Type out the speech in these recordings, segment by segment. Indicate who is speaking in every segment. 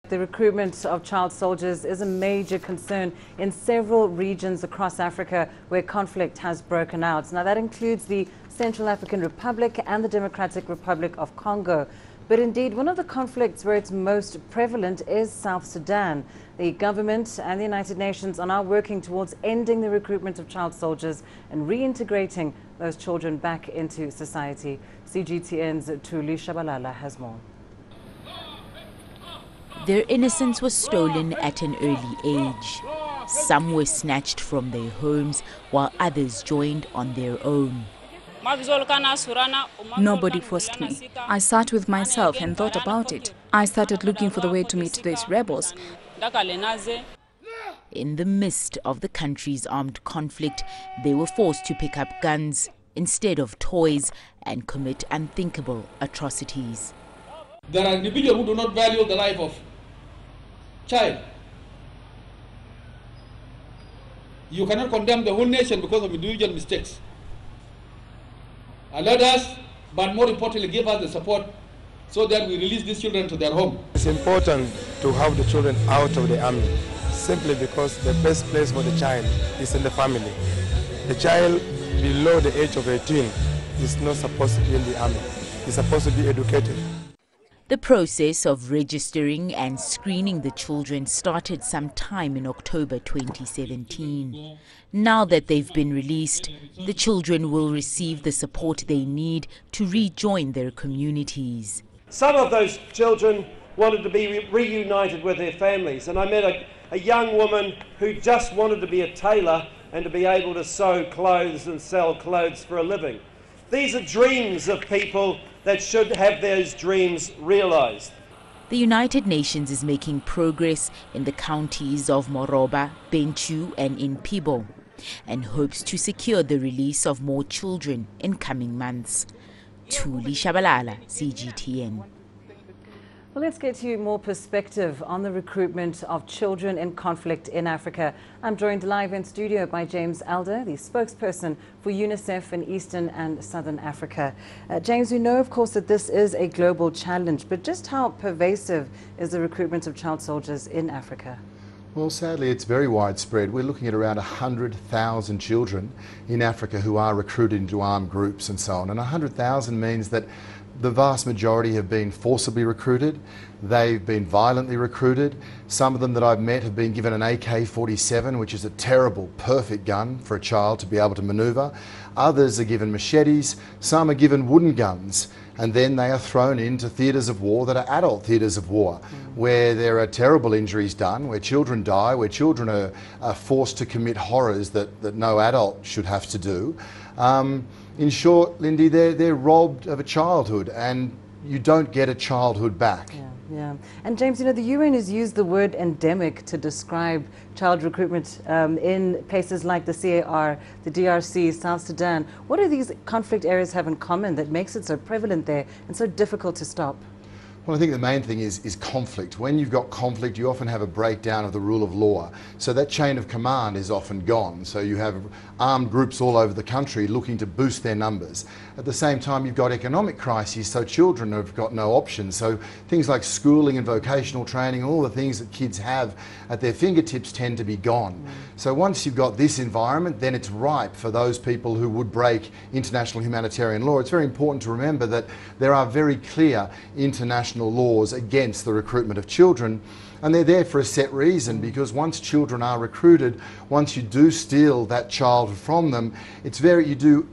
Speaker 1: The recruitment of child soldiers is a major concern in several regions across Africa where conflict has broken out. Now, that includes the Central African Republic and the Democratic Republic of Congo. But indeed, one of the conflicts where it's most prevalent is South Sudan. The government and the United Nations are now working towards ending the recruitment of child soldiers and reintegrating those children back into society. CGTN's Thuli Tshabalala has more.
Speaker 2: Their innocence was stolen at an early age. Some were snatched from their homes, while others joined on their own.
Speaker 3: Nobody forced me. I sat with myself and thought about it. I started looking for the way to meet these rebels.
Speaker 2: In the midst of the country's armed conflict, they were forced to pick up guns instead of toys and commit unthinkable atrocities.
Speaker 4: There are individuals who do not value the life of child. You cannot condemn the whole nation because of individual mistakes. Let us, but more importantly, give us the support so that we release these children to their home.
Speaker 5: It's important to have the children out of the army, simply because the best place for the child is in the family. The child below the age of 18 is not supposed to be in the army. He's supposed to be educated.
Speaker 2: The process of registering and screening the children started sometime in October 2017. Now that they've been released, the children will receive the support they need to rejoin their communities.
Speaker 6: Some of those children wanted to be reunited with their families, and I met a young woman who just wanted to be a tailor and to be able to sew clothes and sell clothes for a living. These are dreams of people that should have those dreams realized.
Speaker 2: The United Nations is making progress in the counties of Moroba, Bentiu and Inpibo, and hopes to secure the release of more children in coming months. Thuli Tshabalala, CGTN.
Speaker 1: Well, let's get you more perspective on the recruitment of children in conflict in Africa. I'm joined live in studio by James Elder, the spokesperson for UNICEF in Eastern and Southern Africa. James, we know, of course, that this is a global challenge, but just how pervasive is the recruitment of child soldiers in Africa?
Speaker 7: Well, sadly, it's very widespread. We're looking at around 100,000 children in Africa who are recruited into armed groups and so on. And 100,000 means that the vast majority have been forcibly recruited. They've been violently recruited. Some of them that I've met have been given an AK-47, which is a terrible, perfect gun for a child to be able to manoeuvre. Others are given machetes. Some are given wooden guns. And then they are thrown into theatres of war that are adult theatres of war, where there are terrible injuries done, where children die, where children are forced to commit horrors that no adult should have to do. In short, Lindy, they're robbed of a childhood, and you don't get a childhood back.
Speaker 1: Yeah. And James, you know, the UN has used the word endemic to describe child recruitment in places like the CAR, the DRC, South Sudan. What do these conflict areas have in common that makes it so prevalent there and so difficult to stop?
Speaker 7: Well, I think the main thing is conflict. When you've got conflict, you often have a breakdown of the rule of law. So that chain of command is often gone. So you have armed groups all over the country looking to boost their numbers. At the same time, you've got economic crises, so children have got no options. So things like schooling and vocational training, all the things that kids have at their fingertips tend to be gone. So once you've got this environment, then it's ripe for those people who would break international humanitarian law. It's very important to remember that there are very clear international laws against the recruitment of children, and they're there for a set reason, because once children are recruited, once you do steal that child from them, you do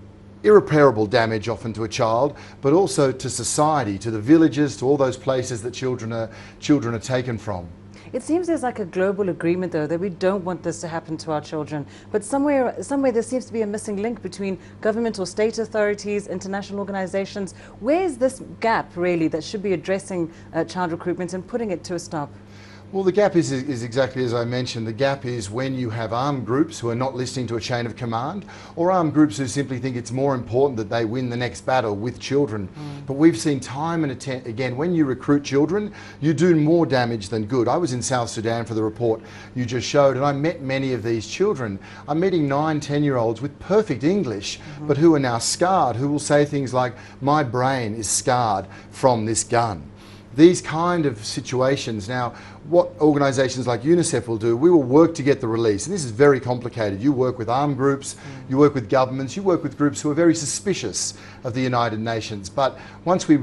Speaker 7: irreparable damage often to a child, but also to society, to the villages, to all those places that children are taken from.
Speaker 1: It seems there's like a global agreement, though, that we don't want this to happen to our children. But somewhere there seems to be a missing link between government or state authorities, international organizations. Where's this gap, really, that should be addressing child recruitment and putting it to a stop?
Speaker 7: Well, the gap is exactly as I mentioned. The gap is when you have armed groups who are not listening to a chain of command, or armed groups who simply think it's more important that they win the next battle with children. But we've seen time and again, when you recruit children, you do more damage than good. I was in South Sudan for the report you just showed, and I met many of these children. I'm meeting 9, 10-year-olds with perfect English, but who are now scarred, who will say things like, "My brain is scarred from this gun." these kind of situations. Now, what organisations like UNICEF will do, we will work to get the release. And this is very complicated. You work with armed groups, you work with governments, you work with groups who are very suspicious of the United Nations. But once we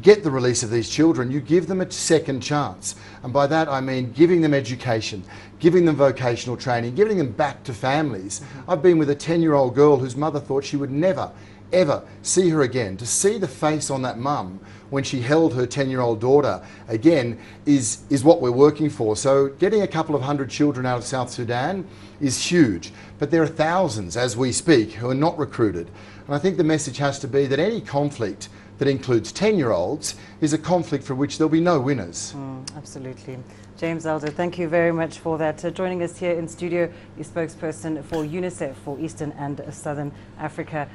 Speaker 7: get the release of these children, you give them a second chance. And by that I mean giving them education, giving them vocational training, giving them back to families. I've been with a 10-year-old girl whose mother thought she would never, ever see her again. To see the face on that mum when she held her 10-year-old daughter again is what we're working for. So getting a couple of hundred children out of South Sudan is huge. But there are thousands as we speak who are not recruited. And I think the message has to be that any conflict that includes 10-year-olds is a conflict for which there'll be no winners.
Speaker 1: Absolutely. James Elder, thank you very much for that. Joining us here in studio, the spokesperson for UNICEF for Eastern and Southern Africa.